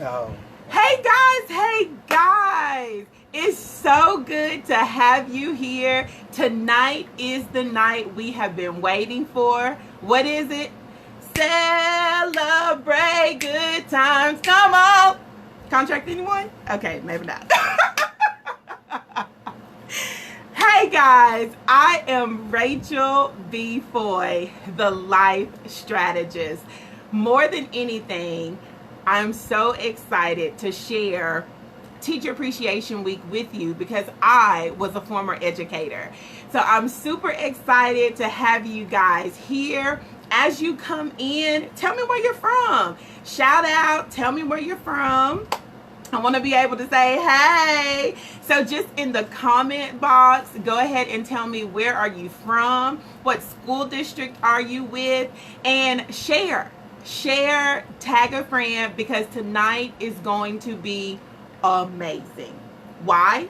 Oh. Hey guys, it's so good to have you here. Tonight is the night we have been waiting for. What is it? Celebrate good times. Come on. Contract anyone? Okay, maybe not. Hey guys, I am Rachel B. Foy, the life strategist. More than anything, I'm so excited to share Teacher Appreciation Week with you because I was a former educator. So I'm super excited to have you guys here. As you come in, tell me where you're from. Shout out, tell me where you're from. I want to be able to say, hey. So just in the comment box, go ahead and tell me, where are you from? What school district are you with? And share, tag a friend, because tonight is going to be amazing. Why?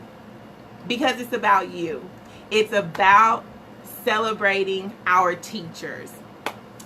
Because it's about you. It's about celebrating our teachers.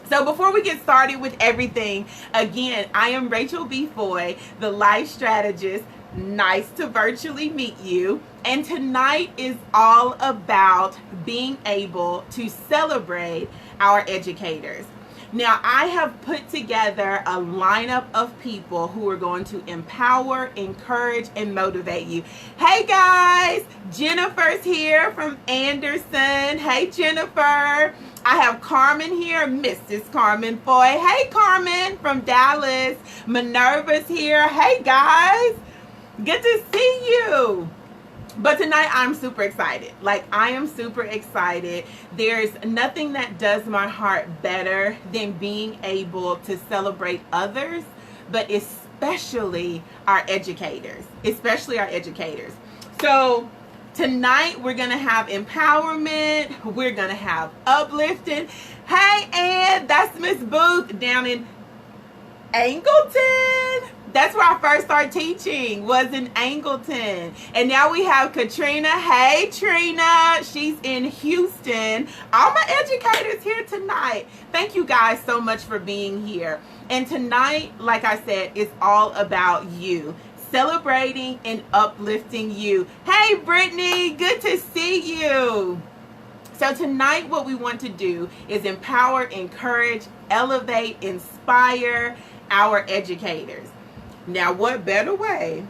So before we get started with everything, again, I am Rachel B. Foy, the life strategist. Nice to virtually meet you. And tonight is all about being able to celebrate our educators. Now, I have put together a lineup of people who are going to empower, encourage, and motivate you. Hey guys, Jennifer's here from Anderson. Hey Jennifer. I have Carmen here, Mrs. Carmen Foy. Hey Carmen from Dallas. Minerva's here. Hey guys, good to see you. But tonight I'm super excited. I am super excited. There's nothing that does my heart better than being able to celebrate others, but especially our educators. So tonight we're going to have empowerment. We're going to have uplifting. Hey, Ann, that's Miss Booth down in Angleton. That's where I first started teaching, was in Angleton. And now we have Katrina. Hey, Trina. She's in Houston. All my educators here tonight. Thank you guys so much for being here. And tonight, like I said, it's all about you. Celebrating and uplifting you. Hey, Brittany. Good to see you. So tonight what we want to do is empower, encourage, elevate, inspire our educators. Now, what better way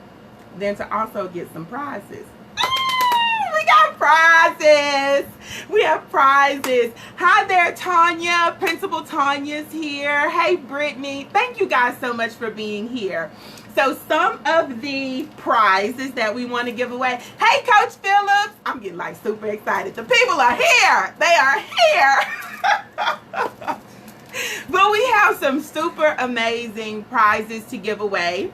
than to also get some prizes? We got prizes. We have prizes. Hi there, Tanya. Principal Tanya's here. Hey, Brittany. Thank you guys so much for being here. So some of the prizes that we want to give away. Hey, Coach Phillips. I'm getting super excited. The people are here. They are here. But we have some super amazing prizes to give away.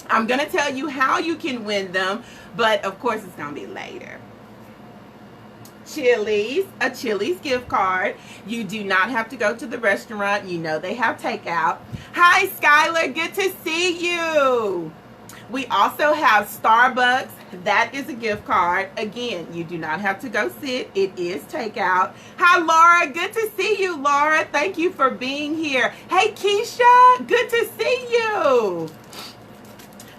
I'm going to tell you how you can win them, but of course it's going to be later. Chili's, a Chili's gift card. You do not have to go to the restaurant. You know they have takeout. Hi, Skylar. Good to see you. We also have Starbucks. That is a gift card. Again, you do not have to go sit. It is takeout. Hi, Laura. Good to see you, Laura. Thank you for being here. Hey, Keisha. Good to see you.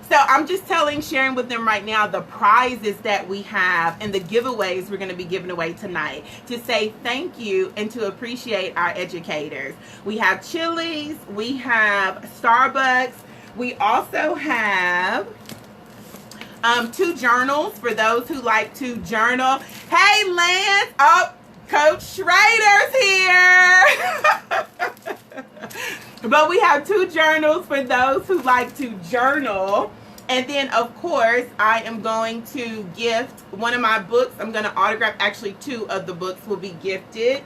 So I'm just sharing with them right now the prizes that we have and the giveaways we're going to be giving away tonight to say thank you and to appreciate our educators. We have Chili's. We have Starbucks. We also have 2 journals for those who like to journal. Hey, Lance. Oh, Coach Schrader's here. But we have 2 journals for those who like to journal. And then, of course, I am going to gift one of my books. I'm going to autograph. Actually, 2 of the books will be gifted.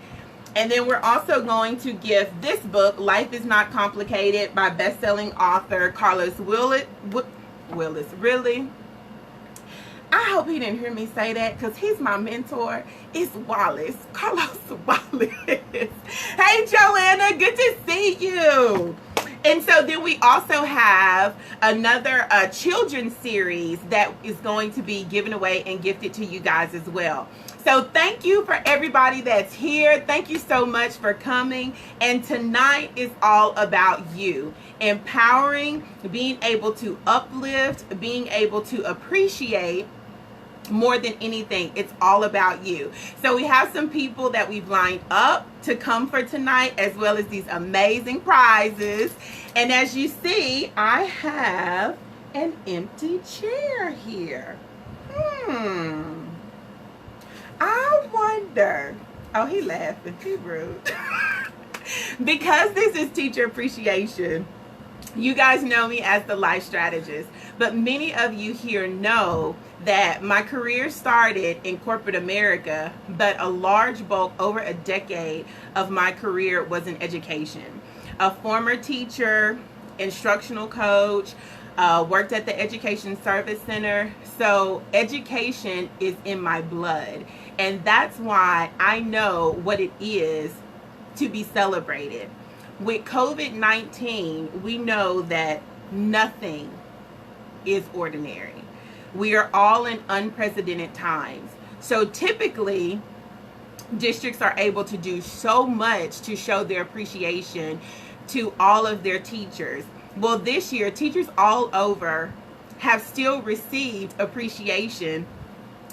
And then we're also going to gift this book, Life is Not Complicated, by best-selling author Carlos Willis. Really? I hope he didn't hear me say that because he's my mentor. It's Wallace. Carlos Wallace. Hey, Joanna. Good to see you. And so then we also have another children's series that is going to be given away and gifted to you guys as well. So thank you for everybody that's here. Thank you so much for coming. And tonight is all about you. Empowering, being able to uplift, being able to appreciate. More than anything, it's all about you. So we have some people that we've lined up to come for tonight, as well as these amazing prizes. And as you see, I have an empty chair here. I wonder. Oh, he laughing. He rude. Because this is teacher appreciation, you guys know me as the life strategist, but many of you here know that my career started in corporate America, but a large bulk, over a decade of my career was in education. A former teacher, instructional coach, worked at the Education Service Center. So education is in my blood. And that's why I know what it is to be celebrated. With COVID-19, we know that nothing is ordinary. We are all in unprecedented times. So typically, districts are able to do so much to show their appreciation to all of their teachers. Well, this year, teachers all over have still received appreciation.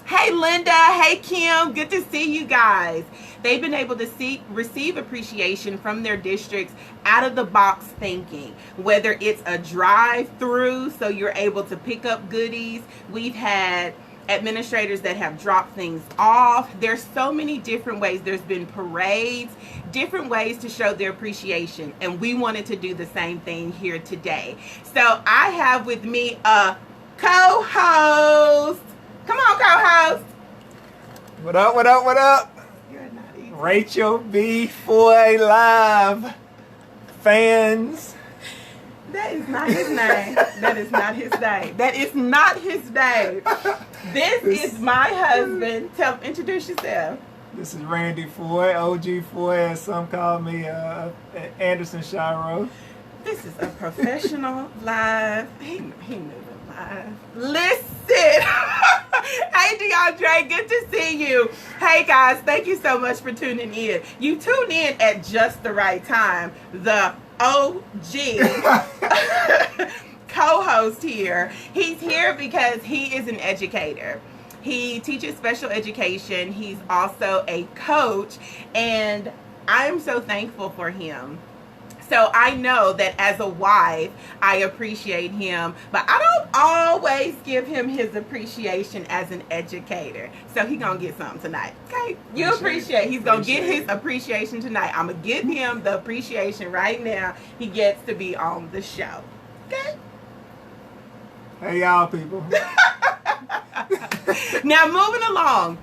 Hey Linda, hey Kim, good to see you guys. They've been able to receive appreciation from their districts out of the box thinking, whether it's a drive-through so you're able to pick up goodies. We've had administrators that have dropped things off. There's so many different ways. There's been parades, different ways to show their appreciation, and we wanted to do the same thing here today. So I have with me a co-host. Come on, co-host. What up, what up, what up? You're not easy. Rachel B. Foy Live fans. That is not his name. That is not his name. That is not his name. This is my husband. Introduce yourself. This is Randy Foy, OG Foy, as some call me, Anderson Shiro. This is a professional live. He knew it live. Listen. Hey DeAndre, good to see you. Hey guys, thank you so much for tuning in. You tuned in at just the right time. The OG co-host here. He's here because he is an educator. He teaches special education. He's also a coach, and I'm so thankful for him. So I know that as a wife, I appreciate him, but I don't always give him his appreciation as an educator. So he gonna get something tonight, okay? You appreciate. He's gonna get his appreciation tonight. I'm gonna give him the appreciation right now. He gets to be on the show, okay? Hey y'all people. Now moving along.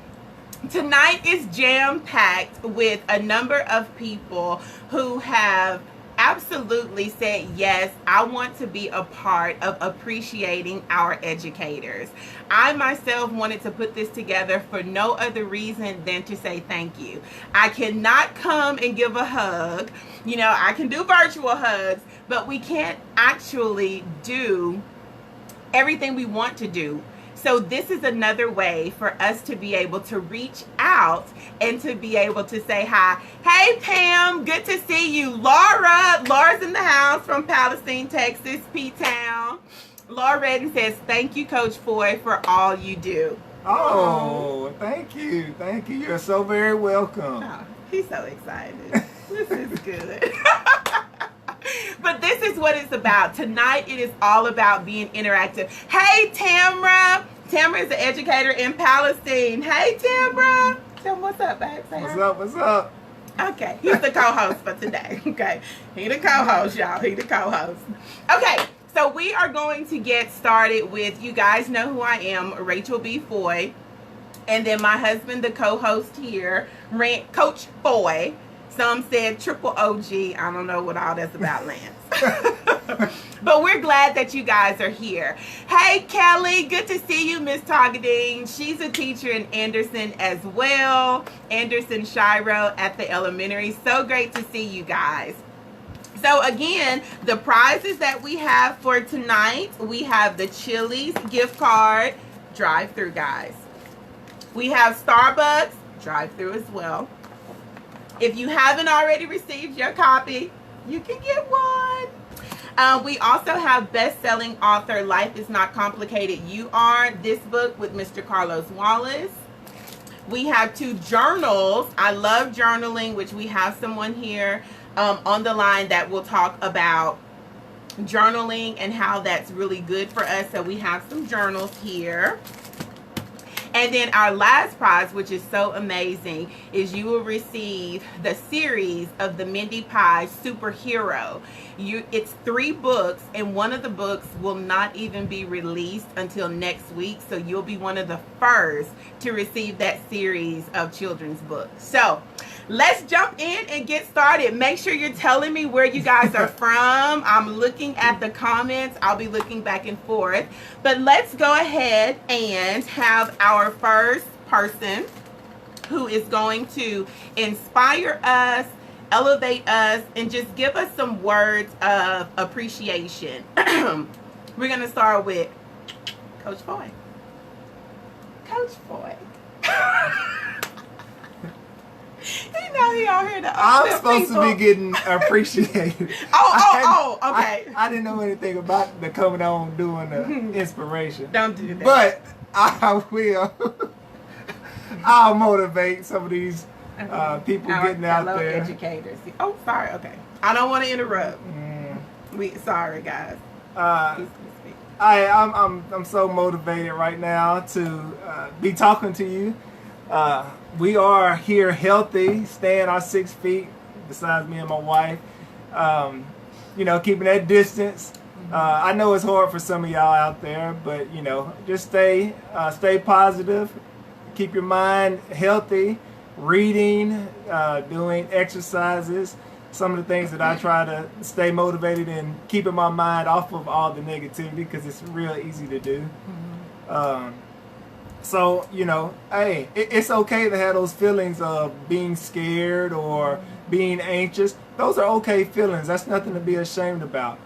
Tonight is jam-packed with a number of people who have absolutely said, yes, I want to be a part of appreciating our educators. I myself wanted to put this together for no other reason than to say thank you. I cannot come and give a hug. You know, I can do virtual hugs, but we can't actually do everything we want to do. So this is another way for us to be able to reach out and to be able to say hi. Hey Pam, good to see you. Laura's in the house from Palestine, Texas, P-Town. Laura Redden says, thank you, Coach Foy, for all you do. Oh, thank you. Thank you. You're so very welcome. Oh, he's so excited. This is good. But this is what it's about. Tonight, it is all about being interactive. Hey, Tamra. Tamra is an educator in Palestine. Hey, Tamra. Tell me what's up, babe. Say What's hi. up? What's up? Okay, he's the co-host for today. Okay, he the co-host, y'all. He the co-host. Okay, so we are going to get started with, you guys know who I am, Rachel B. Foy. And then my husband, the co-host here, Coach Foy. Some said triple OG. I don't know what all that's about, Lance. But we're glad that you guys are here. Hey, Kelly. Good to see you, Miss Targeting. She's a teacher in Anderson as well. Anderson Shiro at the elementary. So great to see you guys. So again, the prizes that we have for tonight, we have the Chili's gift card, drive-through, guys. We have Starbucks, drive-through as well. If you haven't already received your copy, you can get one. We also have best-selling author Life is Not Complicated, You Are, this book with Mr. Carlos Wallace. We have 2 journals. I love journaling, which we have someone here on the line that will talk about journaling and how that's really good for us. So we have some journals here. And then our last prize, which is so amazing, is you will receive the series of the Mindy Pie Superhero. It's 3 books, and one of the books will not even be released until next week. So you'll be one of the first to receive that series of children's books. So let's jump in and get started. Make sure you're telling me where you guys are from. I'm looking at the comments. I'll be looking back and forth. But let's go ahead and have our first person who is going to inspire us, elevate us, and just give us some words of appreciation. We're going to start with Coach Foy. Coach Foy. You know he out here to I'm supposed to be getting appreciated. Okay. I didn't know anything about the coming on doing the inspiration. Don't do that. But I will. I'll motivate some of these people getting out there. Educators. Oh, sorry. Okay. I don't want to interrupt. Sorry, guys. I'm so motivated right now to be talking to you. We are here healthy, staying our 6 feet, besides me and my wife. Keeping that distance. I know it's hard for some of y'all out there, but just stay positive. Keep your mind healthy. Reading, doing exercises. Some of the things that I try to stay motivated and keeping my mind off of all the negativity, because it's real easy to do. So, hey, it's okay to have those feelings of being scared or being anxious. Those are okay feelings. That's nothing to be ashamed about.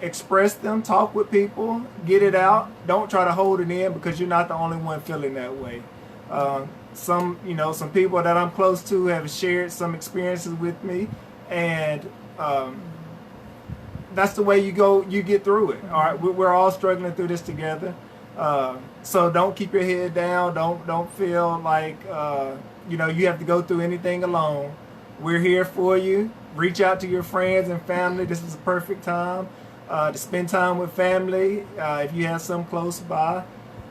Express them, talk with people, get it out. Don't try to hold it in, because you're not the only one feeling that way. Some people that I'm close to have shared some experiences with me, and that's the way you get through it. All right, we're all struggling through this together. So don't keep your head down. Don't feel like you have to go through anything alone. We're here for you. Reach out to your friends and family. This is a perfect time to spend time with family if you have some close by.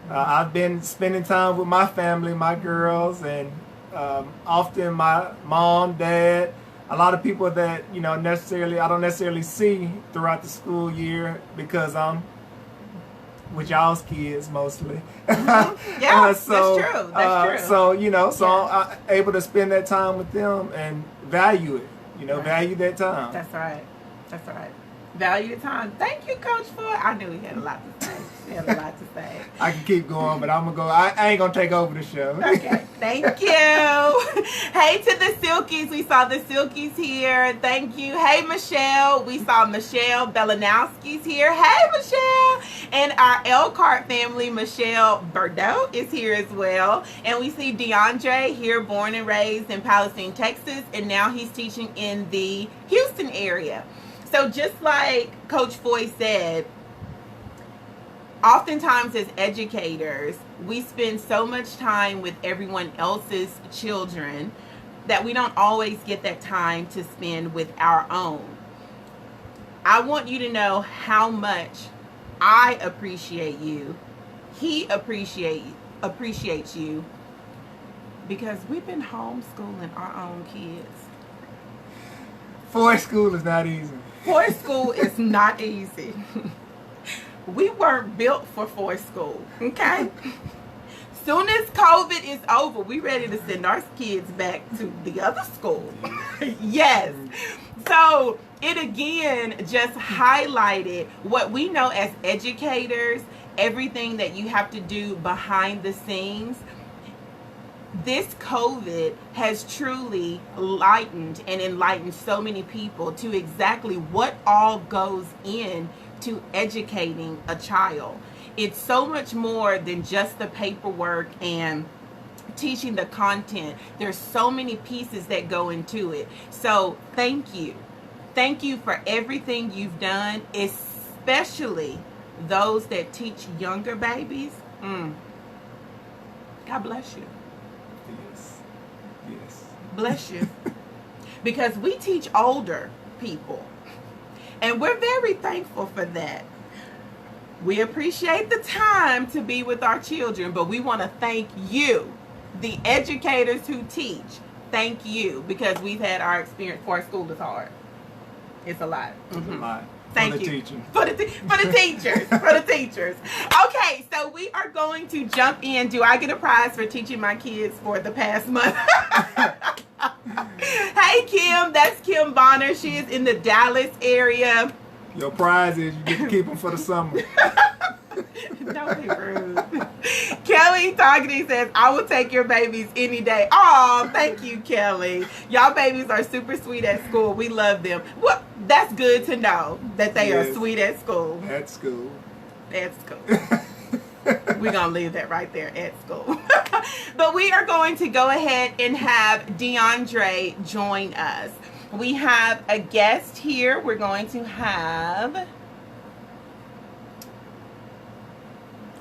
I've been spending time with my family, my girls, and often my mom, dad, a lot of people that I don't necessarily see throughout the school year, because I'm with y'all's kids mostly. Yeah, that's true. That's true. So I'm able to spend that time with them and value it. Value that time. That's right. Value the time. Thank you, Coach Foy. I knew he had a lot to say. I can keep going, but I'm gonna go. I ain't gonna take over the show. Okay. Thank you. Hey to the Silkies. We saw the Silkies here. Thank you. Hey, Michelle. We saw Michelle Belanowski's here. Hey, Michelle. And our Elkhart family, Michelle Bordeaux, is here as well. And we see DeAndre here, born and raised in Palestine, Texas, and now he's teaching in the Houston area. So just like Coach Foy said, oftentimes as educators, we spend so much time with everyone else's children that we don't always get that time to spend with our own. I want you to know how much I appreciate you. He appreciates you, because we've been homeschooling our own kids. Foy school is not easy. Foy school is not easy. We weren't built for Foy school, okay? Soon as COVID is over, we ready to send our kids back to the other school. Yes. So it again just highlighted what we know as educators, everything that you have to do behind the scenes. This COVID has truly lightened and enlightened so many people to exactly what all goes in to educating a child. It's so much more than just the paperwork and teaching the content. There's so many pieces that go into it. So thank you Thank you for everything you've done, especially those that teach younger babies. God bless you. Yes. Yes. Bless you. Because we teach older people. And we're very thankful for that. We appreciate the time to be with our children, but we want to thank you, the educators who teach. Thank you, because we've had our experience. For school is hard. It's a lot. It's a lot. Thank For the you. teachers. For the teachers. For the teachers. Okay, so we are going to jump in. Do I get a prize for teaching my kids for the past month? Hey, Kim. That's Kim Bonner. She is in the Dallas area. Your prize is you get to keep them for the summer. Don't be rude. Kelly Targeting says, I will take your babies any day. Oh, thank you, Kelly. Y'all babies are super sweet at school. We love them. Well, that's good to know that they are sweet at school. At school. At school. We're going to leave that right there, at school. But we are going to go ahead and have DeAndre join us. We have a guest here. We're going to have...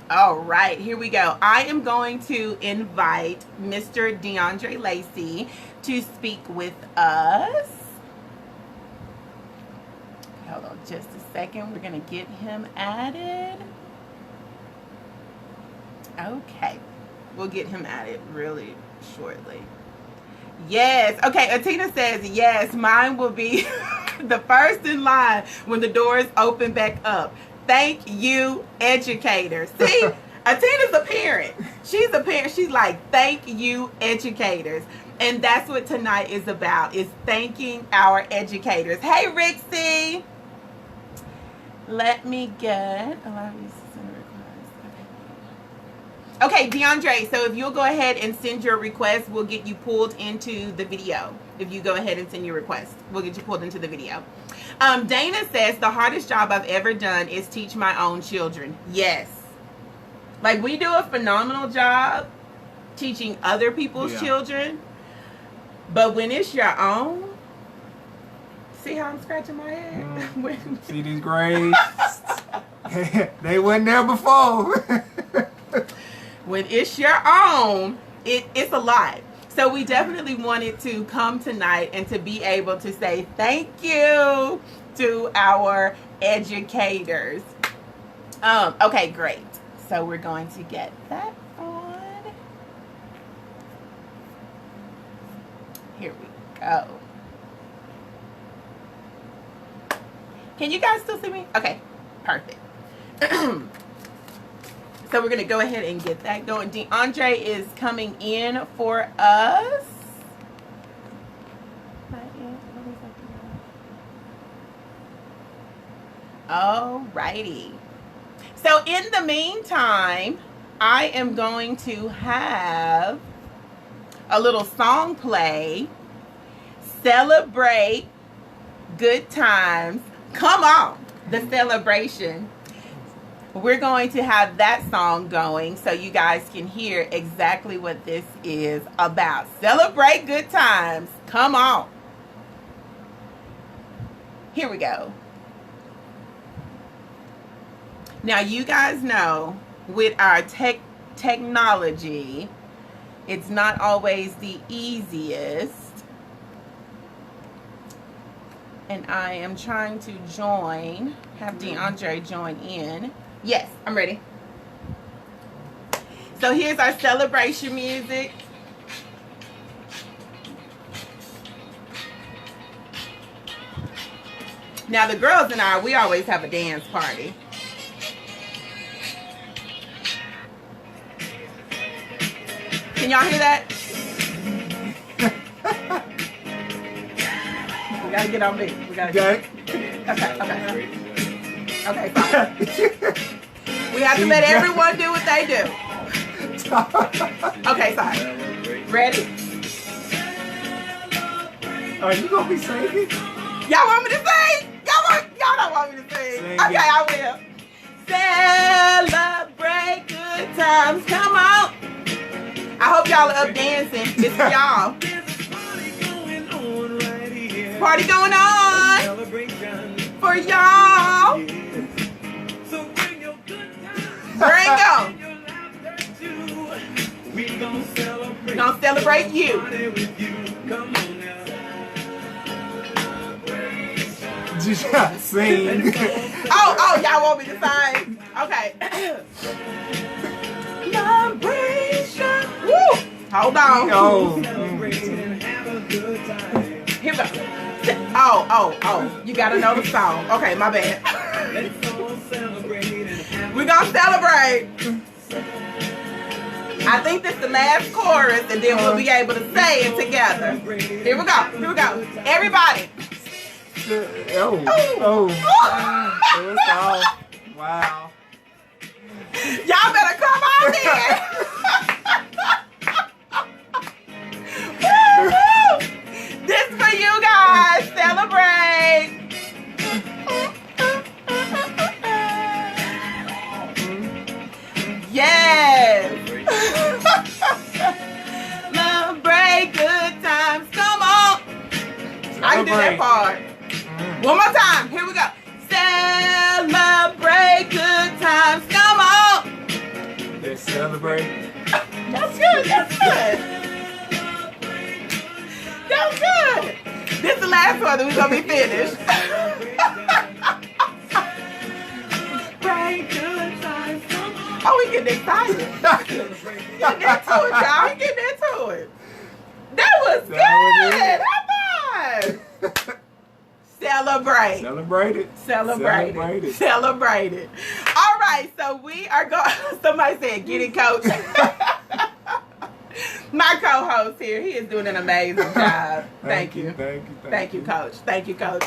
All right, here we go. I am going to invite Mr. DeAndre Lacey to speak with us. Hold on just a second. We're going to get him added. Okay. We'll get him added really shortly. Yes. Okay, Atina says, yes, mine will be the first in line when the doors open back up. Thank you, educators. See, Atina's a parent. She's a parent. She's like, thank you, educators. And that's what tonight is about, is thanking our educators. Hey, Rixie. Let me get... Okay, DeAndre, so if you'll go ahead and send your request, we'll get you pulled into the video. If you go ahead and send your request, we'll get you pulled into the video. Dana says, the hardest job I've ever done is teach my own children. Yes. Like, we do a phenomenal job teaching other people's children. But when it's your own, see how I'm scratching my head? See these grades? They weren't there before. When it's your own, it's a lot. So we definitely wanted to come tonight and to be able to say thank you to our educators. Okay, great. So we're going to get that on. Here we go. Can you guys still see me? Okay, perfect. So we're going to go ahead and get that going. DeAndre is coming in for us. Alrighty. So in the meantime, I am going to have a little song play. Celebrate good times. Come on, the celebration. We're going to have that song going so you guys can hear exactly what this is about. Celebrate good times. Come on. Here we go. Now, you guys know with our technology, it's not always the easiest. And I am trying to have DeAndre join in. Yes, I'm ready. So here's our celebration music. Now the girls and I, we always have a dance party. Can y'all hear that? We gotta get on beat. We gotta get. Okay. Okay, fine. We have to let everyone do what they do. Okay, fine. Ready? Are you gonna be singing? Y'all want me to sing? Y'all don't want me to sing. Okay, I will. Celebrate good times. Come on. I hope y'all are up dancing. It's for y'all. Party going on. for y'all. So bring your good times. Bring 'em. We gon' celebrate. We gonna celebrate you. Party with you. Come on now. Just gotta sing. Oh, y'all want me to sing? Okay. Celebration. Woo! Hold on. Oh, Celebrate and have a good time. Here we go. Oh. You gotta know the song. Okay, my bad. Let's all celebrate and have We're gonna celebrate. I think this is the last chorus, and then we'll be able to say it together. Here we go. Everybody. oh. It's off. Wow. Y'all better come on in. Woo-hoo. This for you guys. Celebrate. Yes. Celebrate good times. Come on. I can do that part. One more time. Here we go. Celebrate good times. Come on. Let's celebrate. That's good. This is the last one that we're going to be finished. Celebrate good times. Oh, we getting excited. Getting into it, y'all. We getting into it. That was good. High five. Celebrate. Celebrate it. All right, so we are going. Somebody said, "Get it, coach." My co-host here, he is doing an amazing job. Thank you, coach. Thank you, coach.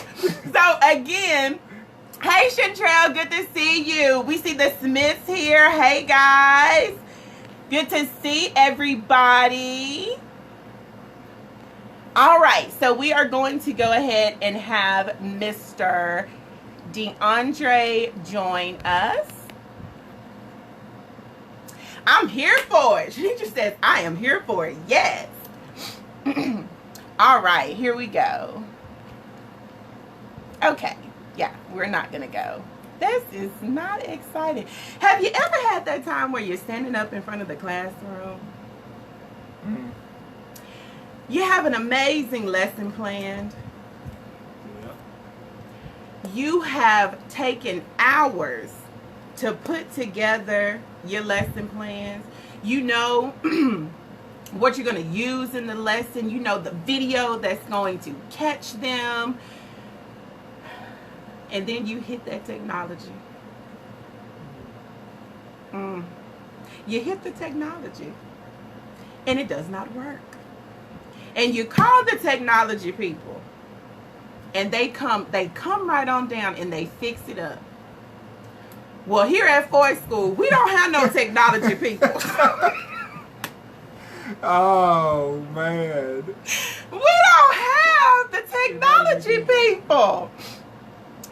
So again, hey Chantrell, good to see you. We see the Smiths here. Hey guys, good to see everybody. All right, so we are going to go ahead and have Mr. DeAndre join us. I'm here for it. She just says, I am here for it. Yes. All right, here we go. Okay, yeah, we're not going to go. This is not exciting. Have you ever had that time where you're standing up in front of the classroom? Mm. You have an amazing lesson planned. Yeah. You have taken hours to put together your lesson plans. You know what you're going to use in the lesson. You know the video that's going to catch them. And then you hit that technology. You hit the technology. And it does not work. And you call the technology people. And they come right on down and they fix it up. Well, here at Foy School, we don't have no technology people. Oh, man. We don't have the technology people.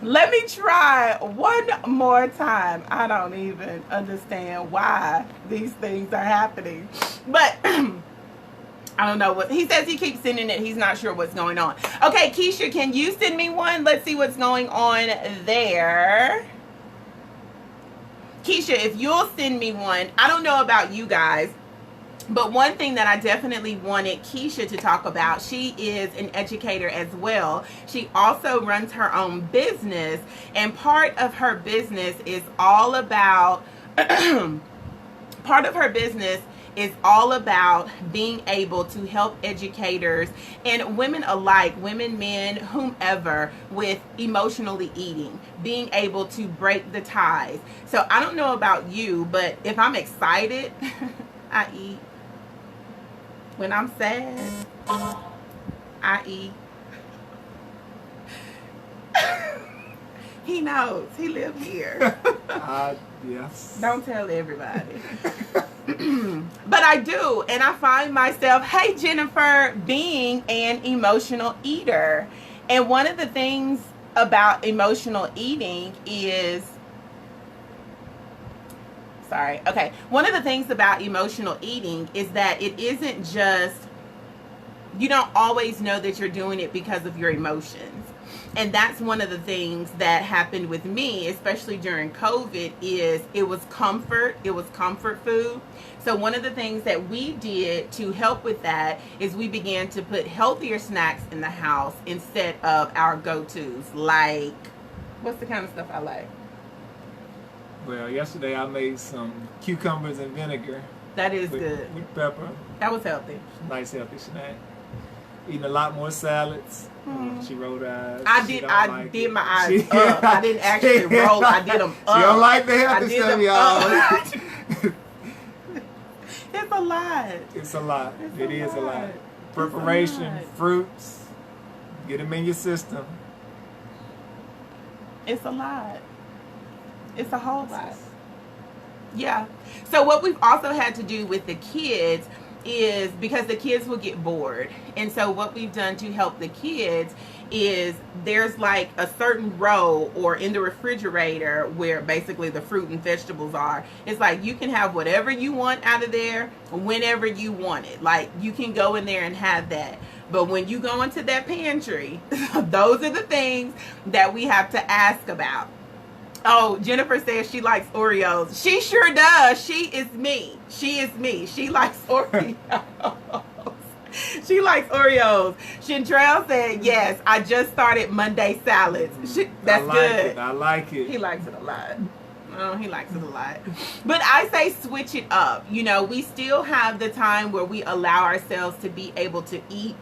Let me try one more time. I don't even understand why these things are happening. But I don't know what he says. He keeps sending it. He's not sure what's going on. Okay, Keisha, can you send me one? Let's see what's going on there. Keisha, if you'll send me one. I don't know about you guys, but one thing that I definitely wanted Keisha to talk about, she is an educator as well. She also runs her own business, and part of her business is all about being able to help educators and women alike, women, men, whomever, with emotionally eating, being able to break the ties. So I don't know about you, but if I'm excited, I eat. When I'm sad, I eat. He knows. He lives here. Yes. Don't tell everybody. But I do, and I find myself, hey Jennifer, being an emotional eater. And one of the things about emotional eating is, one of the things about emotional eating is that it isn't just, you don't always know that you're doing it because of your emotions. And that's one of the things that happened with me, especially during COVID, is it was comfort food. So one of the things that we did to help with that is we began to put healthier snacks in the house instead of our go-tos. Like, what's the kind of stuff I like? Well, yesterday I made some cucumbers and vinegar That is with, good. with pepper. That was healthy. Nice healthy snack. Eating a lot more salads. Mhm. She rolled eyes. I She did. don't I like did it. my eyes up. I didn't actually roll. I did them up. She don't like the I healthy did stuff, them y'all. up. It's a lot. It's a lot. It's It a is a lot. lot. Preparation, lot. fruits, get them in your system. It's a lot. It's a whole lot. Yeah. So what we've also had to do with the kids is, because the kids will get bored, and so what we've done to help the kids is there's like a certain row or in the refrigerator where basically the fruit and vegetables are. It's like you can have whatever you want out of there whenever you want it. Like you can go in there and have that. But when you go into that pantry, those are the things that we have to ask about. Oh, Jennifer says she likes Oreos. She sure does. She is me. She is me. She likes Oreos. She likes Oreos. Chantrell said, yes, I just started Monday salads. That's I like good. it. I like it. He likes it a lot. Oh, he likes it a lot. But I say switch it up. You know, we still have the time where we allow ourselves to be able to eat.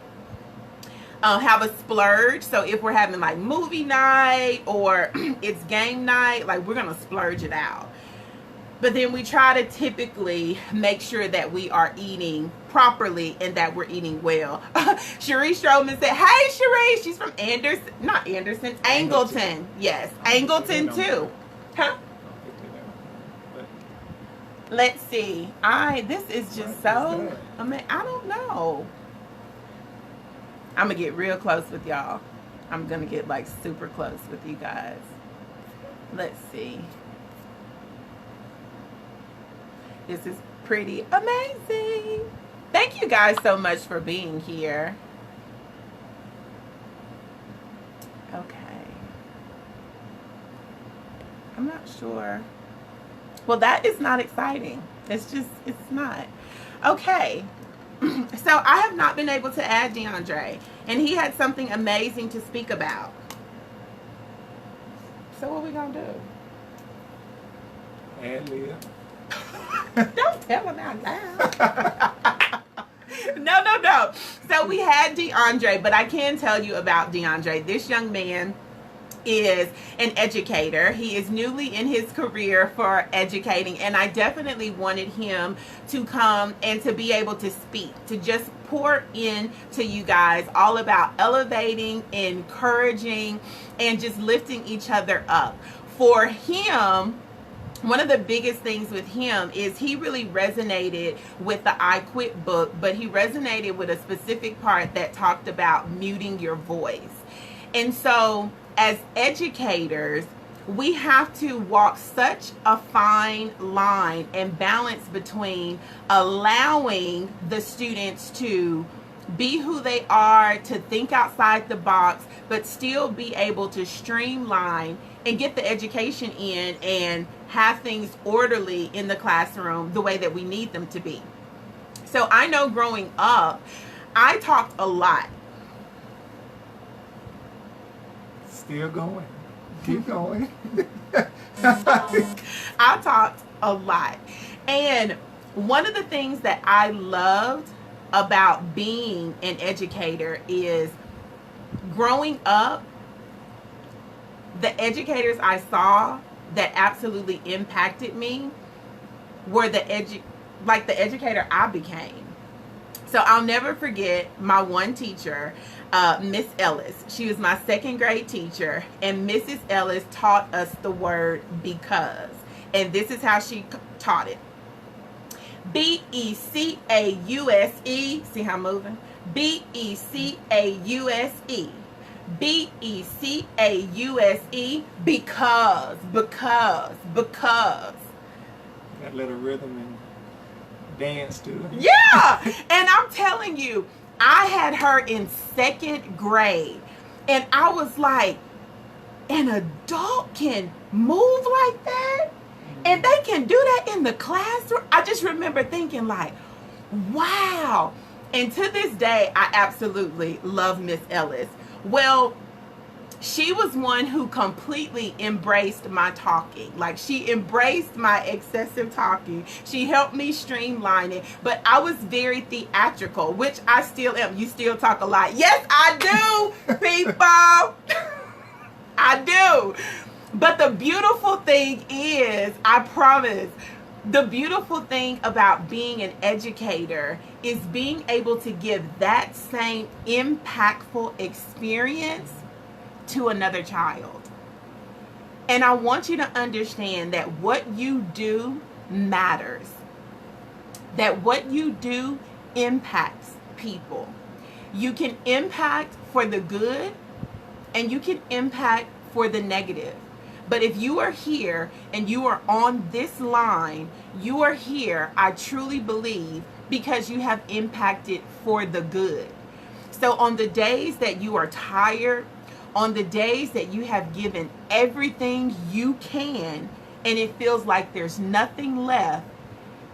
Have a splurge. So if we're having like movie night or it's game night, like we're gonna splurge it out. But then we try to typically make sure that we are eating properly and that we're eating well. Cherie Stroman said, hey Cherie, she's from Angleton. Yes, Angleton too. Huh? Let's see. This is just so, I mean, I don't know. I'm gonna get real close with y'all. I'm gonna get like super close with you guys. Let's see. This is pretty amazing. Thank you guys so much for being here. Okay. I'm not sure. Well, that is not exciting. It's not. Okay. So I have not been able to add DeAndre, and he had something amazing to speak about. So what we gonna do? Ad lib. Don't tell him out loud. No. So we had DeAndre, but I can tell you about DeAndre. This young man is an educator. He is newly in his career for educating, and I definitely wanted him to come and to be able to speak, to just pour in to you guys all about elevating, encouraging, and just lifting each other up. For him, one of the biggest things with him is he really resonated with the I Quit book, but he resonated with a specific part that talked about muting your voice. And so as educators, we have to walk such a fine line and balance between allowing the students to be who they are, to think outside the box, but still be able to streamline and get the education in and have things orderly in the classroom the way that we need them to be. So I know growing up, I talked a lot. Still going. Keep going. I talked a lot. And one of the things that I loved about being an educator is growing up, the educators I saw that absolutely impacted me were the educator I became. So I'll never forget my one teacher, Miss Ellis. She was my second grade teacher, and Mrs. Ellis taught us the word because. And this is how she taught it. B-E-C-A-U-S-E. See how I'm moving? B-E-C-A-U-S-E. B-E-C-A-U-S-E. Because. That little rhythm and dance to it. Yeah. And I'm telling you, I had her in second grade And I was like, an adult can move like that? And they can do that in the classroom? I just remember thinking like, wow. And to this day, I absolutely love Miss Ellis. Well, she was one who completely embraced my talking. Like, she embraced my excessive talking. She helped me streamline it. But I was very theatrical, which I still am. You still talk a lot. Yes, I do, people. I do. But the beautiful thing is, I promise, the beautiful thing about being an educator is being able to give that same impactful experience to another child. And I want you to understand that what you do matters. That what you do impacts people. You can impact for the good and you can impact for the negative. But if you are here and you are on this line, you are here, I truly believe, because you have impacted for the good. So on the days that you are tired, on the days that you have given everything you can and it feels like there's nothing left,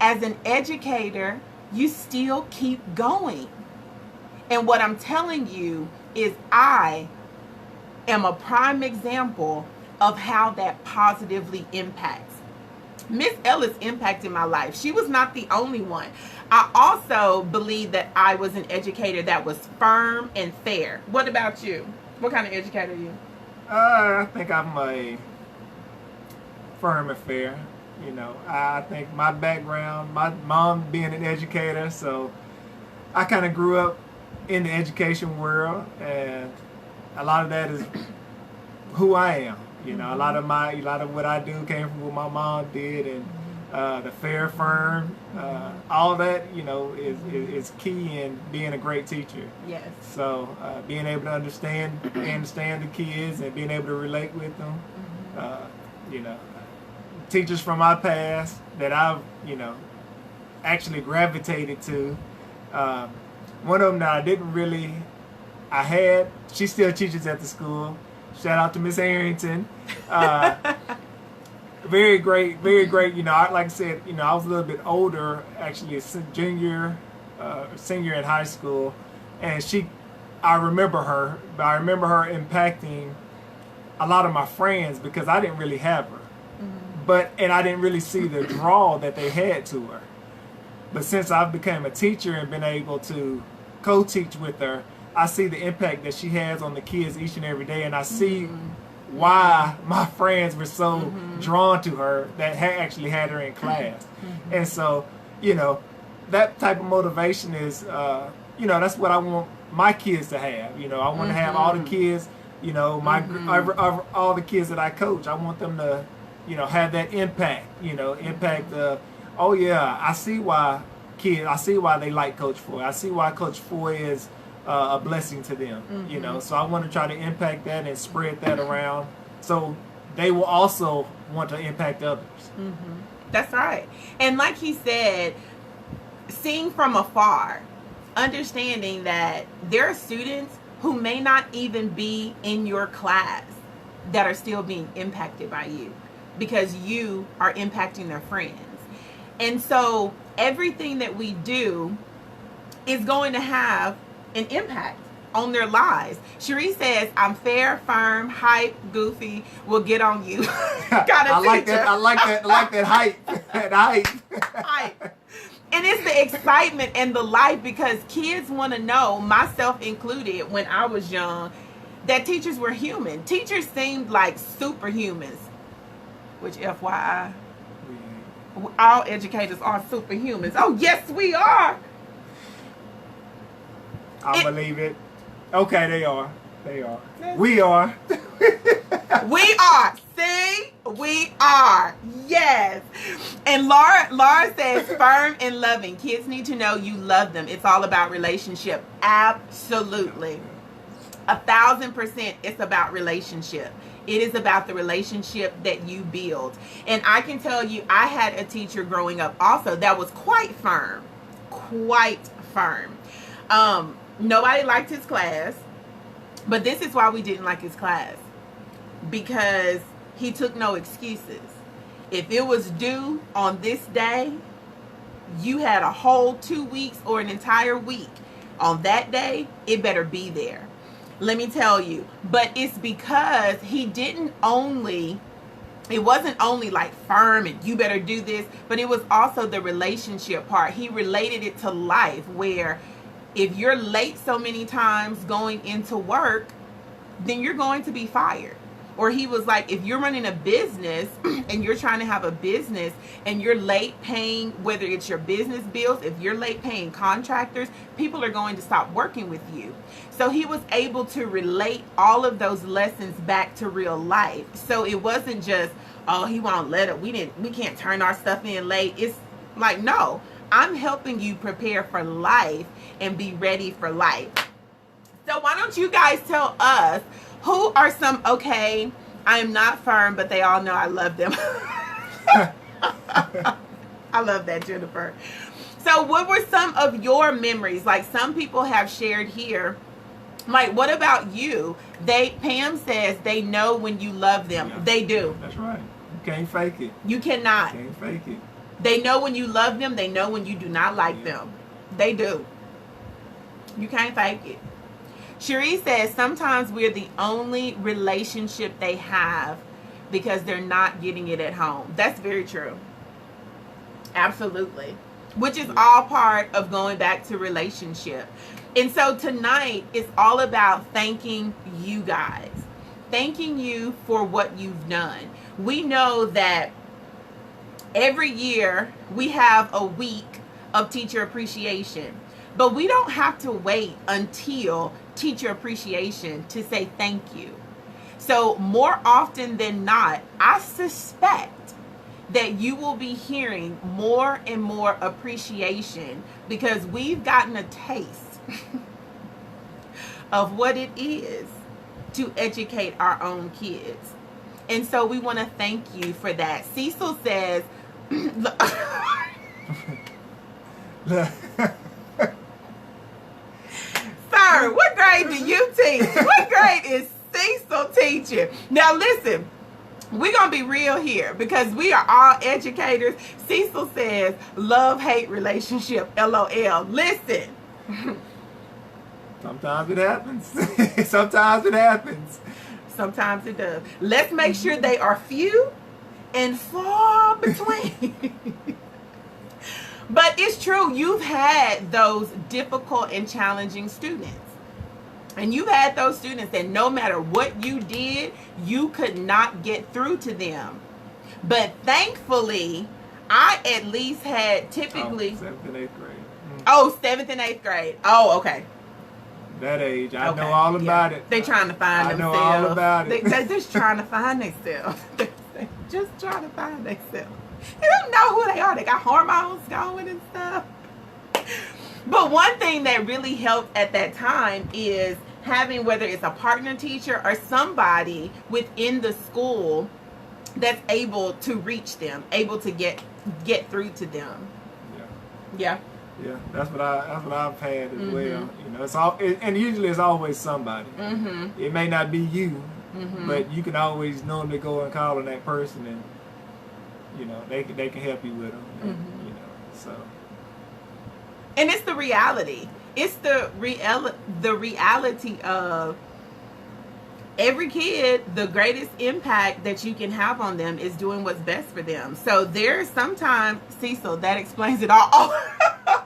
as an educator, you still keep going. And what I'm telling you is I am a prime example of how that positively impacts. Miss Ellis impacted my life. She was not the only one. I also believe that I was an educator that was firm and fair. What about you? What kind of educator are you? I think I'm a firm and fair. You know, I think my background, my mom being an educator, so I kind of grew up in the education world, and a lot of that is who I am. You know, a lot of what I do came from what my mom did, and the fair, firm, all that, you know, is key in being a great teacher. Yes. So being able to understand the kids and being able to relate with them, you know, teachers from my past that I've, you know, actually gravitated to. One of them that I didn't really, she still teaches at the school. Shout out to Miss Harrington. Very great. You know, like I said, you know, I was a little bit older, actually a senior in high school, and I remember her impacting a lot of my friends because I didn't really have her, and I didn't really see the draw that they had to her. But since I've become a teacher and been able to co-teach with her, I see the impact that she has on the kids each and every day, and I see why my friends were so drawn to her that actually had her in class. And so, you know, that type of motivation is, you know, that's what I want my kids to have. You know, I want to have all the kids, you know, all the kids that I coach, I want them to, you know, have that impact, you know, oh yeah, I see why they like Coach Foy. I see why Coach Foy is a blessing to them, you know. So I want to try to impact that and spread that around, so they will also want to impact others. That's right. And like he said, seeing from afar, understanding that there are students who may not even be in your class that are still being impacted by you because you are impacting their friends. And so everything that we do is going to have an impact on their lives. Cherie says, I'm fair, firm, hype, goofy, will get on you. I like that hype. That hype. Hype. And it's the excitement and the life, because kids want to know, myself included, when I was young, that teachers were human. Teachers seemed like superhumans, which FYI, all educators are superhumans. Oh, yes, we are. I believe it. Okay, they are. We are. We are. See? We are. Yes. And Laura says, firm and loving. Kids need to know you love them. It's all about relationship. Absolutely. 1,000% it's about relationship. It is about the relationship that you build. And I can tell you, I had a teacher growing up also that was quite firm. Quite firm. Nobody liked his class. But this is why we didn't like his class, because he took no excuses. If it was due on this day, you had a whole 2 weeks or an entire week. On that day, it better be there. Let me tell you. But it's because he didn't only, it wasn't only like firm and you better do this, but it was also the relationship part. He related it to life, where if you're late so many times going into work, then you're going to be fired. Or he was like, if you're running a business and you're trying to have a business and you're late paying, whether it's your business bills, if you're late paying contractors, people are going to stop working with you. So he was able to relate all of those lessons back to real life. So it wasn't just, oh, he won't let it. We can't turn our stuff in late. It's like, no, I'm helping you prepare for life and be ready for life. So why don't you guys tell us, who are some, okay, I am not firm, but they all know I love them. I love that, Jennifer. So what were some of your memories? Like some people have shared here. Like, what about you? Pam says they know when you love them. Yeah. They do. That's right. You can't fake it. You cannot. You can't fake it. They know when you love them. They know when you do not like Yeah. them. They do. You can't fake it. Cherie says sometimes we're the only relationship they have because they're not getting it at home. That's very true. Absolutely. Which is all part of going back to relationship. And so tonight is all about thanking you guys. Thanking you for what you've done. We know that every year we have a week of teacher appreciation. But we don't have to wait until teacher appreciation to say thank you. So more often than not, I suspect that you will be hearing more and more appreciation because we've gotten a taste of what it is to educate our own kids. And so we want to thank you for that. Cecil says, sir, what grade do you teach? What grade is Cecil teaching? Now listen, we're going to be real here because we are all educators. Cecil says, love-hate relationship, LOL. Listen. Sometimes it happens. Sometimes it happens. Sometimes it does. Let's make sure they are few and far between. But it's true, you've had those difficult and challenging students. And you've had those students that no matter what you did, you could not get through to them. But thankfully, I at least had typically... 7th and 8th grade. Oh, 7th and 8th grade. Oh, okay. That age. I Okay, know all yeah. about it. They trying to find I know themselves. all about it. They just trying to find themselves. They just trying to find themselves. They don't know who they are. They got hormones going and stuff. But one thing that really helped at that time is having, whether it's a partner teacher or somebody within the school that's able to reach them, able to get through to them. Yeah. Yeah. Yeah, that's what I've had as Mhm. well. You know, it's all, and usually it's always somebody. Mm-hmm. It may not be you, Mm-hmm. but you can always normally go and call on that person, and you know they can help you with them. And, Mhm. you know, so And it's the reality. It's the reality of every kid. The greatest impact that you can have on them is doing what's best for them. So there's sometimes, Cecil, that explains it all. Oh,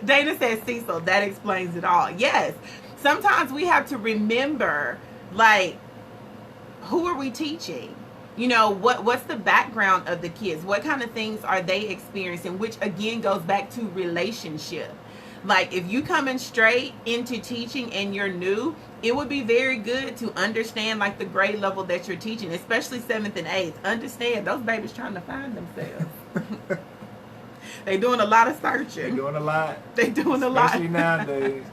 Dana says, Cecil, that explains it all. Yes. Sometimes we have to remember, like, who are we teaching? You know, what's the background of the kids? What kind of things are they experiencing? Which again goes back to relationship. Like if you coming straight into teaching and you're new, it would be very good to understand like the grade level that you're teaching, especially 7th and 8th. Understand those babies trying to find themselves. They doing a lot of they're searching. doing a lot. They doing a lot. Especially nowadays.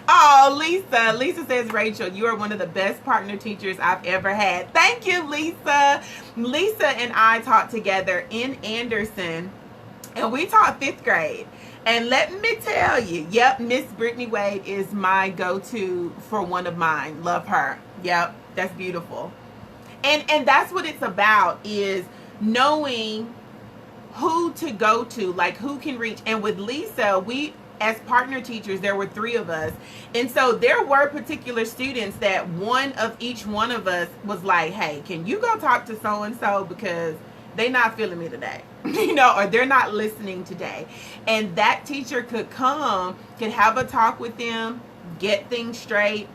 Oh, Lisa. Lisa says, Rachel, you are one of the best partner teachers I've ever had. Thank you, Lisa. Lisa and I taught together in Anderson And we taught 5th grade. And let me tell you, yep, Miss Brittany Wade is my go-to for one of mine. Love her. Yep, that's beautiful. And that's what it's about, is knowing who to go to, like who can reach. And with Lisa, we, as partner teachers, there were 3 of us. And so there were particular students that one of each one of us was like, hey, can you go talk to so-and-so because they not feeling me today, you know, or they're not listening today. And that teacher could come, could have a talk with them, get things straight,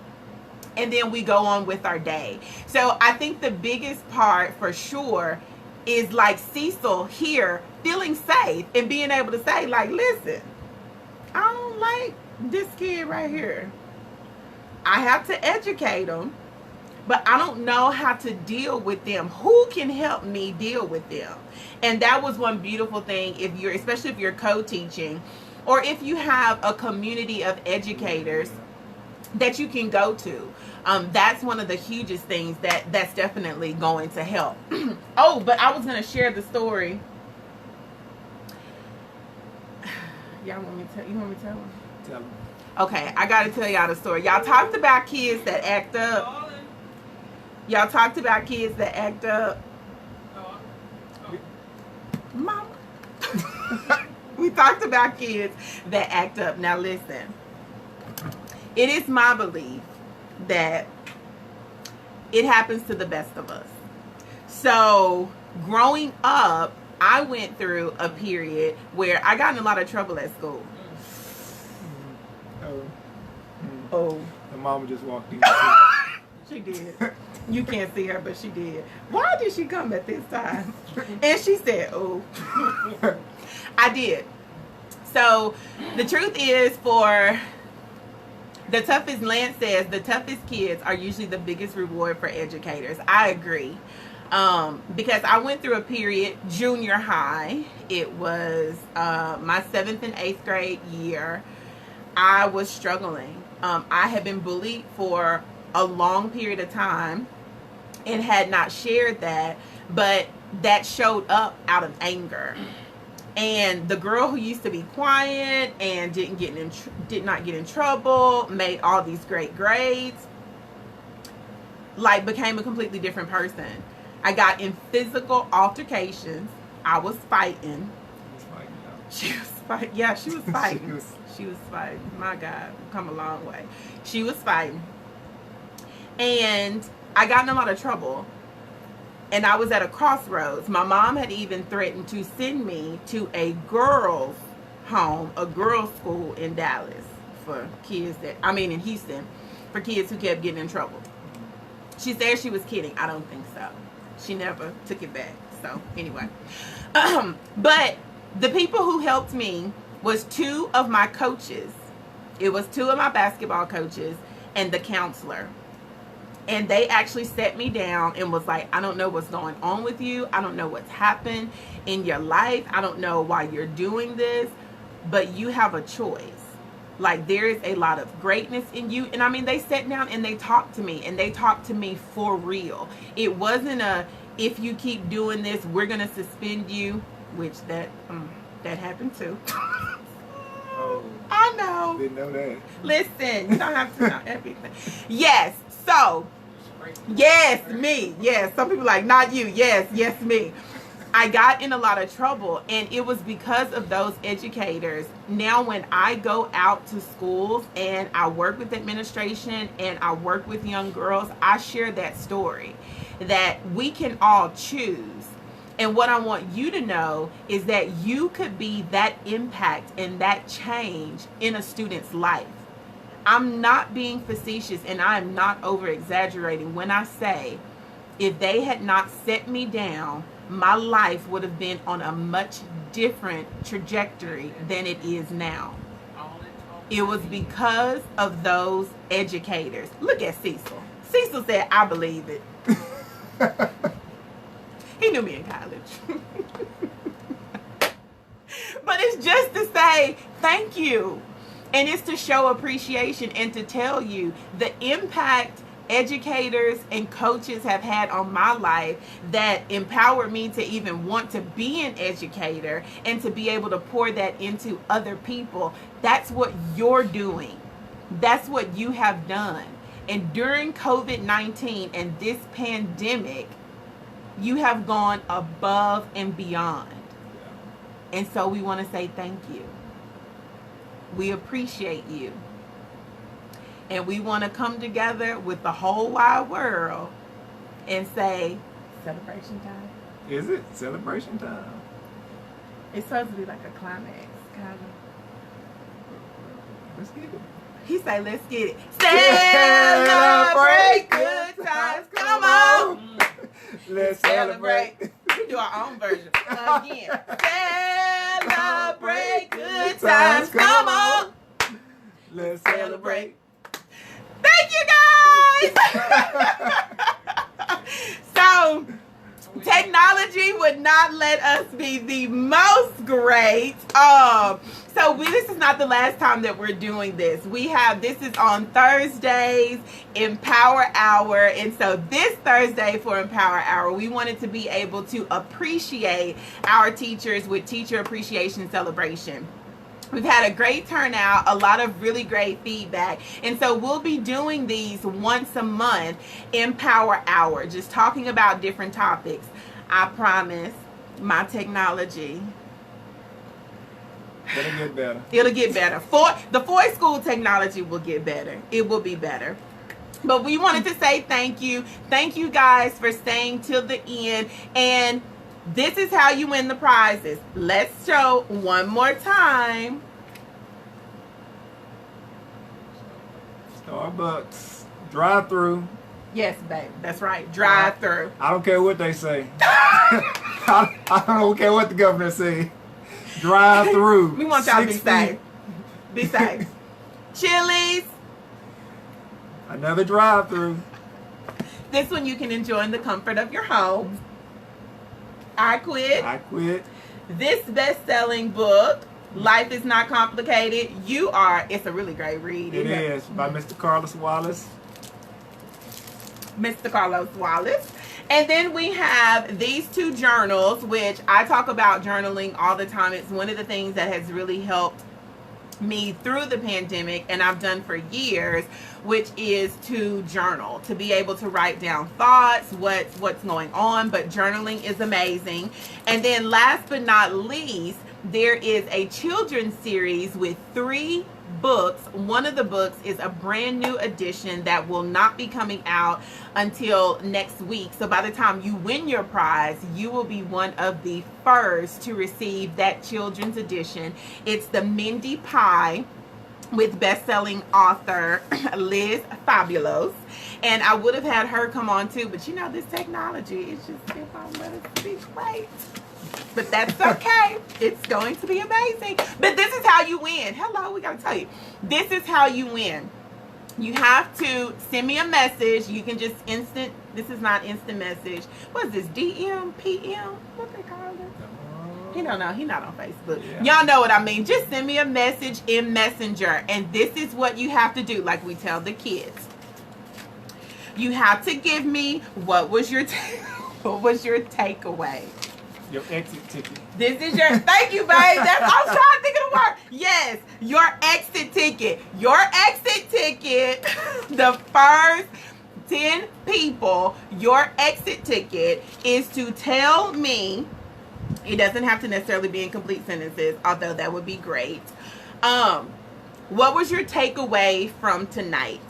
and then we go on with our day. So I think the biggest part for sure is like Cecil here feeling safe and being able to say, like, listen, I don't like this kid right here. I have to educate them, but I don't know how to deal with them. Who can help me deal with them? And that was one beautiful thing, if you're, especially if you're co-teaching, or if you have a community of educators that you can go to. That's one of the hugest things that's definitely going to help. Oh, but I was going to share the story. Y'all want me to tell? You want me to tell them? Tell them. Okay, I got to tell y'all the story. Y'all talked about kids that act up. Y'all talked about kids that act up. Mama. We talked about kids that act up. Now listen. It is my belief that it happens to the best of us. So growing up, I went through a period where I got in a lot of trouble at school. Oh. The mama just walked in. She did. You can't see her, but she did. Why did she come at this time? And she said, oh. I did. So the truth is, for the toughest, Lance says, the toughest kids are usually the biggest reward for educators. I agree. Because I went through a period, junior high. It was my 7th and 8th grade year. I was struggling. I had been bullied for a long period of time and had not shared that, but that showed up out of anger. And the girl who used to be quiet and did not get in trouble, made all these great grades, like became a completely different person. I got in physical altercations. I was fighting. She was fighting. Yeah, she was fighting. She was fighting. My God, we've come a long way. She was fighting. And I got in a lot of trouble. And I was at a crossroads. My mom had even threatened to send me to a girls' home, a girls' school in Dallas for kids in Houston, for kids who kept getting in trouble. She said she was kidding. I don't think so. She never took it back. So anyway. But the people who helped me was 2 of my coaches. It was 2 of my basketball coaches and the counselor. And they actually set me down and was like, I don't know what's going on with you. I don't know what's happened in your life. I don't know why you're doing this, but you have a choice. Like, there is a lot of greatness in you. And I mean, they sat down and they talked to me, and they talked to me for real. It wasn't if you keep doing this, we're going to suspend you, which that happened too. Oh, I know. didn't know that. Listen, you don't have to know everything. Yes. So, yes, me. Yes. Some people like, not you. Yes, me. I got in a lot of trouble, and it was because of those educators. Now when I go out to schools and I work with administration and I work with young girls, I share that story, that we can all choose. And what I want you to know is that you could be that impact and that change in a student's life. I'm not being facetious, and I'm not over exaggerating when I say, if they had not set me down, my life would have been on a much different trajectory than it is now. It was because of those educators. Look at Cecil. Cecil said, I believe it. He knew me in college. But it's just to say thank you. And it's to show appreciation and to tell you the impact educators and coaches have had on my life that empowered me to even want to be an educator and to be able to pour that into other people. That's what you're doing. That's what you have done. And during COVID-19 and this pandemic, you have gone above and beyond. And so we want to say thank you. We appreciate you. And we want to come together with the whole wide world and say, celebration time. Is it celebration time? It's supposed to be like a climax, kind of. Let's get it. He say, let's get it. Celebrate good times. Come on. Let's celebrate. We do our own version. Again. Celebrate good times. Come on. Let's celebrate. Thank you guys. So, technology would not let us be the most great. This is not the last time that we're doing this. This is on Thursdays, Empower Hour. And so this Thursday for Empower Hour, we wanted to be able to appreciate our teachers with Teacher Appreciation Celebration. We've had a great turnout, a lot of really great feedback. And so we'll be doing these once a month, Empower Hour, just talking about different topics. I promise my technology, It'll get better. it'll get better. The Foy School technology will get better. It will be better. But we wanted to say thank you. Thank you guys for staying till the end. And this is how you win the prizes. Let's show one more time. Starbucks drive-through. Yes, babe. That's right. Drive through. I don't care what they say. I don't care what the governor say. Drive through. We want y'all to be 6 safe. feet. Be safe. Chili's. Another drive through. This one you can enjoy in the comfort of your home. I Quit. I quit. This best-selling book, Life is Not Complicated. It's a really great read. It is by Mr. Carlos Wallace. Mr. Carlos Wallace. And then we have these two journals, which I talk about journaling all the time. It's one of the things that has really helped me through the pandemic, and I've done for years, which is to journal, to be able to write down thoughts, what's going on. But journaling is amazing. And then last but not least, there is a children's series with 3 books. One of the books is a brand new edition that will not be coming out until next week. So by the time you win your prize, you will be one of the first to receive that children's edition. It's the Mindy Pie with best-selling author Liz Fabulos. And I would have had her come on too, but you know, this technology, it's just, if I let it speak right. But that's okay. It's going to be amazing. But this is how you win. Hello, we got to tell you. This is how you win. You have to send me a message. You can just this is not instant message. What is this, DM, PM? What they call it? He don't know. He not on Facebook. Yeah. Y'all know what I mean. Just send me a message in Messenger. And this is what you have to do, like we tell the kids. You have to give me what was your takeaway. Your exit ticket. This is your, thank you, babe. I was trying to think of the word. Yes, your exit ticket. Your exit ticket, the first 10 people, your exit ticket is to tell me, it doesn't have to necessarily be in complete sentences, although that would be great. What was your takeaway from tonight?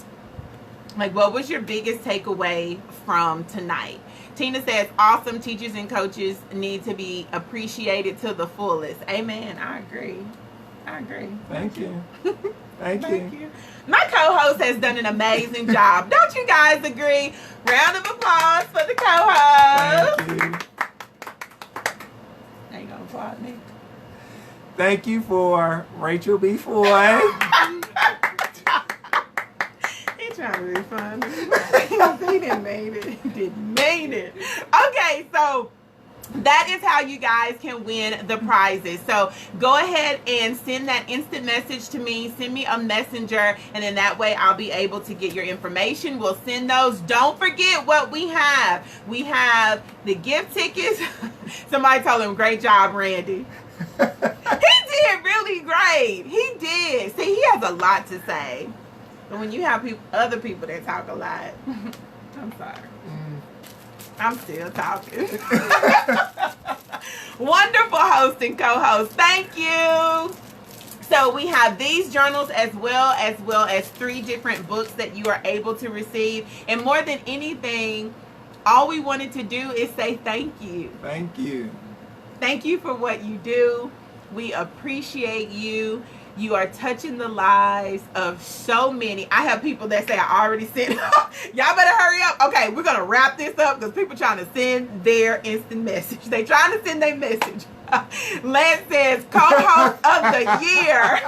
Like, what was your biggest takeaway from tonight? Tina says, awesome. Teachers and coaches need to be appreciated to the fullest. Amen. I agree. Thank you. Thank you. My co-host has done an amazing job. Don't you guys agree? Round of applause for the co-host. Thank you. Ain't gonna applaud me. Thank you for Rachel B. Foy. He trying to be funny. He didn't made it. Okay, so that is how you guys can win the prizes. So go ahead and send that instant message to me. Send me a messenger, and then that way I'll be able to get your information. We'll send those. Don't forget what we have. We have the gift tickets. Somebody told him, great job, Randy. He did really great. He did. See, he has a lot to say. But when you have other people that talk a lot, I'm sorry. I'm still talking. Wonderful host and co-host. Thank you. So we have these journals as well as 3 different books that you are able to receive. And more than anything, all we wanted to do is say thank you. Thank you. Thank you for what you do. We appreciate you. You are touching the lives of so many. I have people that say, I already sent. Y'all better hurry up. Okay, we're going to wrap this up because people trying to send their instant message. They trying to send their message. Lance says, co-host of the year.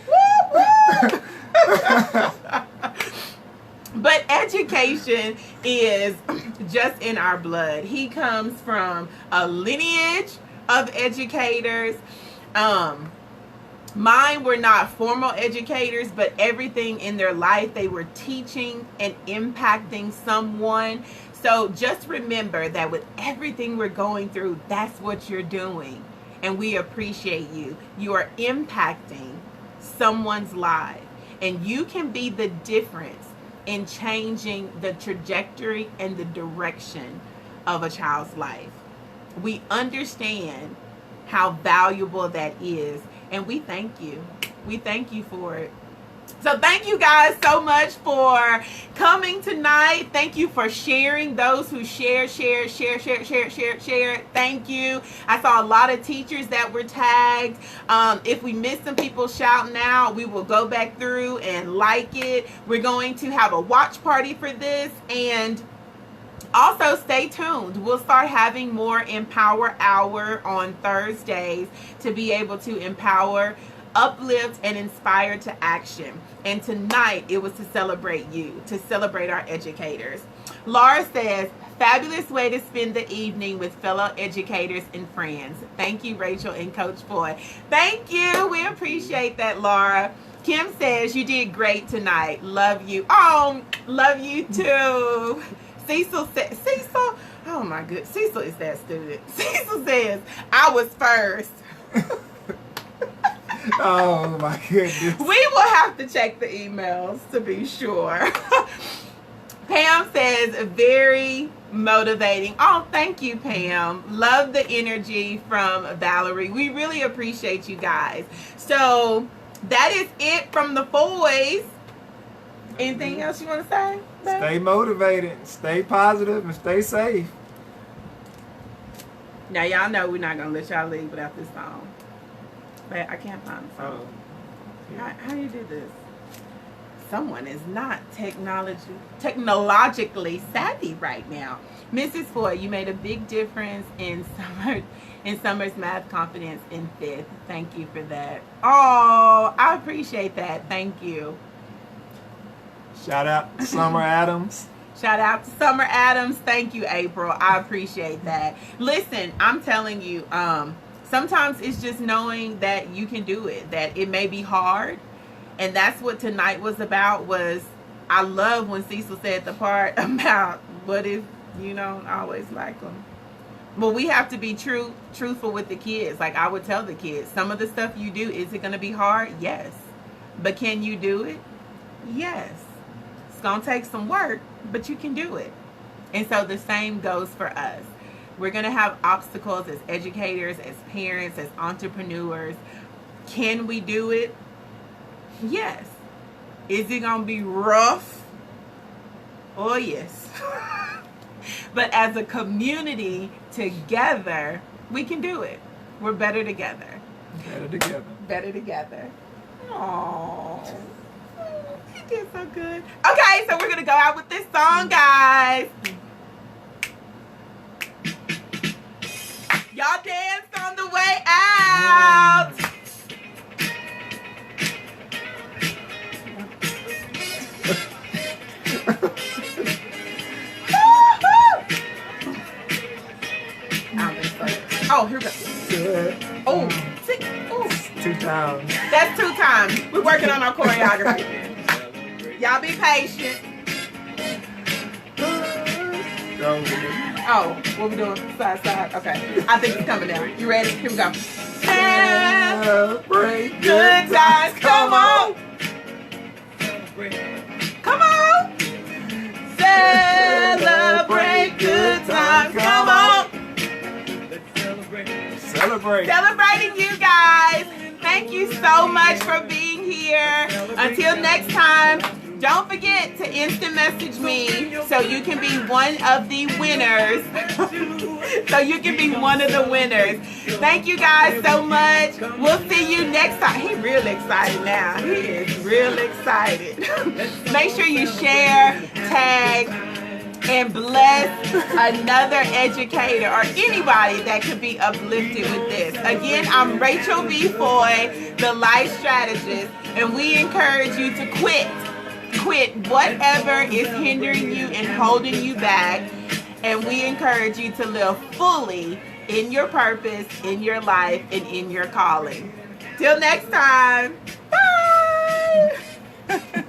Woo, woo. But education is just in our blood. He comes from a lineage of educators. Mine were not formal educators, but everything in their life they were teaching and impacting someone. So just remember that with everything we're going through, that's what you're doing, and we appreciate you. You are impacting someone's life, and you can be the difference in changing the trajectory and the direction of a child's life. We understand how valuable that is, and we thank you. We thank you for it. So thank you guys so much for coming tonight. Thank you for sharing. Those who share. Thank you. I saw a lot of teachers that were tagged. If we missed some people shouting out, we will go back through and like it. We're going to have a watch party for this, and also stay tuned. We'll start having more Empower Hour on Thursdays to be able to empower, uplift, and inspire to action. And tonight it was to celebrate you, to celebrate our educators. Laura says, fabulous way to spend the evening with fellow educators and friends. Thank you, Rachel and Coach Boy. Thank you. We appreciate that, Laura. Kim says, you did great tonight. Love you. Oh, love you too. Cecil said, Cecil, oh my goodness, Cecil is that student. Cecil says, I was first. Oh my goodness. We will have to check the emails to be sure. Pam says, very motivating. Oh, thank you, Pam. Love the energy from Valerie. We really appreciate you guys. So that is it from the boys. Anything else you want to say? Stay motivated, stay positive, and stay safe. Now, y'all know we're not going to let y'all leave without this song. But I can't find the song. How do you do this? Someone is not technologically savvy right now. Mrs. Foy, you made a big difference in Summer's math confidence in 5th. Thank you for that. Oh, I appreciate that. Thank you. Shout out to Summer Adams. Shout out to Summer Adams. Thank you, April. I appreciate that. Listen, I'm telling you, sometimes it's just knowing that you can do it, that it may be hard. And that's what tonight was about. I love when Cecil said the part about what if you don't always like them. But we have to be truthful with the kids. Like I would tell the kids, some of the stuff you do, is it going to be hard? Yes. But can you do it? Yes. It's going to take some work, but you can do it. And so the same goes for us. We're going to have obstacles as educators, as parents, as entrepreneurs. Can we do it? Yes. Is it going to be rough? Oh, yes. But as a community together, we can do it. We're better together. Better together. Better together. Aww. He did so good. Okay, so we're going to go out with this song, guys. Y'all danced on the way out. I don't think so. Oh, here we go. Good. Oh, see? Oh. 2 times. That's 2 times. We're working on our choreography. Y'all be patient. Go with it. Oh, what we doing? Side, side. Okay. I think it's coming now. You ready? Here we go. Celebrate Good times. Come on. Come on. Celebrate good times. Come on. Celebrate. Celebrating you guys. Thank you so much for being here. Until next time, don't forget to instant message me so you can be one of the winners. So you can be one of the winners. Thank you guys so much. We'll see you next time. He's real excited now. He is real excited. Make sure you share, tag, and bless another educator or anybody that could be uplifted with this. Again, I'm Rachel B. Foy, the Life Strategist, and we encourage you to quit whatever is hindering you and holding you back, and we encourage you to live fully in your purpose, in your life, and in your calling. Till next time, bye.